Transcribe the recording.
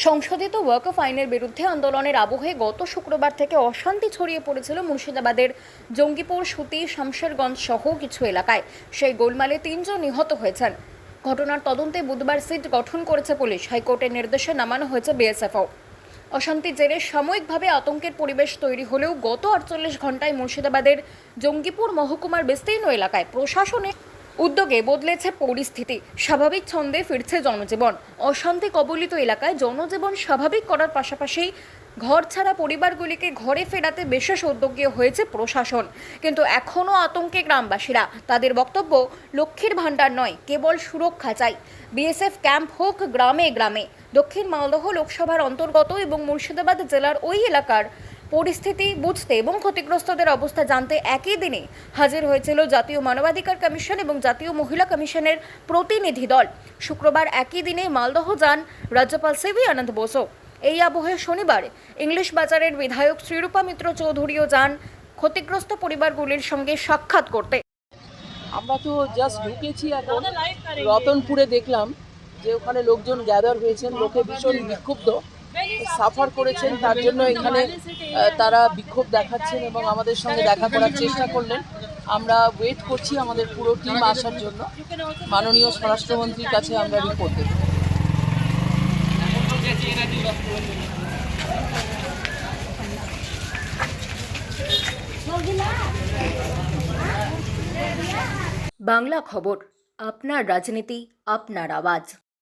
সংশোধিত ওয়াকফ আইনের বিরুদ্ধে আন্দোলনের আবহে গত শুক্রবার থেকে অশান্তি ছড়িয়ে পড়েছিল মুর্শিদাবাদের জঙ্গিপুর, সুতি, শামশেরগঞ্জ সহ কিছু এলাকায়। সেই গোলমালে 3 জন নিহত হয়েছেন। ঘটনার তদন্তে বুধবার সিট গঠন করেছে পুলিশ। হাইকোর্টের নির্দেশে নামানো হয়েছে বিএসএফও। অশান্তির জেরে সাময়িকভাবে আতঙ্কের পরিবেশ তৈরি হলেও গত 48 ঘন্টায় মুর্শিদাবাদের জঙ্গিপুর মহকুমার বিস্তীর্ণ এলাকায় প্রশাসনের উদ্যোগে বদলেছে পরিস্থিতি। স্বাভাবিক ছন্দে ফিরছে জনজীবন। অশান্তি কবলিত এলাকায় জনজীবন স্বাভাবিক করার পাশাপাশি ঘর ছাড়া পরিবারগুলিকে ঘরে ফেরাতে বিশেষ উদ্যোগী হয়েছে প্রশাসন। কিন্তু এখনও আতঙ্কে গ্রামবাসীরা। তাদের বক্তব্য, লক্ষ্মীর ভাণ্ডার নয়, কেবল সুরক্ষা চাই। বিএসএফ ক্যাম্প হোক গ্রামে গ্রামে। দক্ষিণ মালদহ লোকসভার অন্তর্গত এবং মুর্শিদাবাদ জেলার ওই এলাকার পরিস্থিতি বুঝতে এবং ক্ষতিগ্রস্তদের অবস্থা জানতে একই দিনে হাজির হয়েছিল জাতীয় মানবাধিকার কমিশন এবং জাতীয় মহিলা কমিশনের প্রতিনিধি দল। শুক্রবার একই দিনে মালদহ যান রাজ্যপাল সিভি আনন্দ বোসও। এই আবহে শনিবার ইংলিশ বাজারের বিধায়ক শ্রীরূপা মিত্র চৌধুরীও যান ক্ষতিগ্রস্ত পরিবারগুলির সঙ্গে সাক্ষাৎ করতে। আমরা তো জাস্ট ঢুকেছি, এখন রতনপুরে দেখলাম যে ওখানে লোকজন গ্যাদার হয়েছেন, লোকে ভীষণ বিক্ষুব্ধ, সাফার করেছেন, তার জন্য এখানে তারা বিক্ষোভ দেখাচ্ছেন এবং আমাদের সঙ্গে দেখা করার চেষ্টা করলেন। আমরা ওয়েট করছি আমাদের পুরো টিম আসার জন্য। মাননীয় স্বরাষ্ট্রমন্ত্রীর কাছে আমরা রিপোর্ট দেব। বাংলা খবর, আপনার রাজনীতি, আপনার আওয়াজ।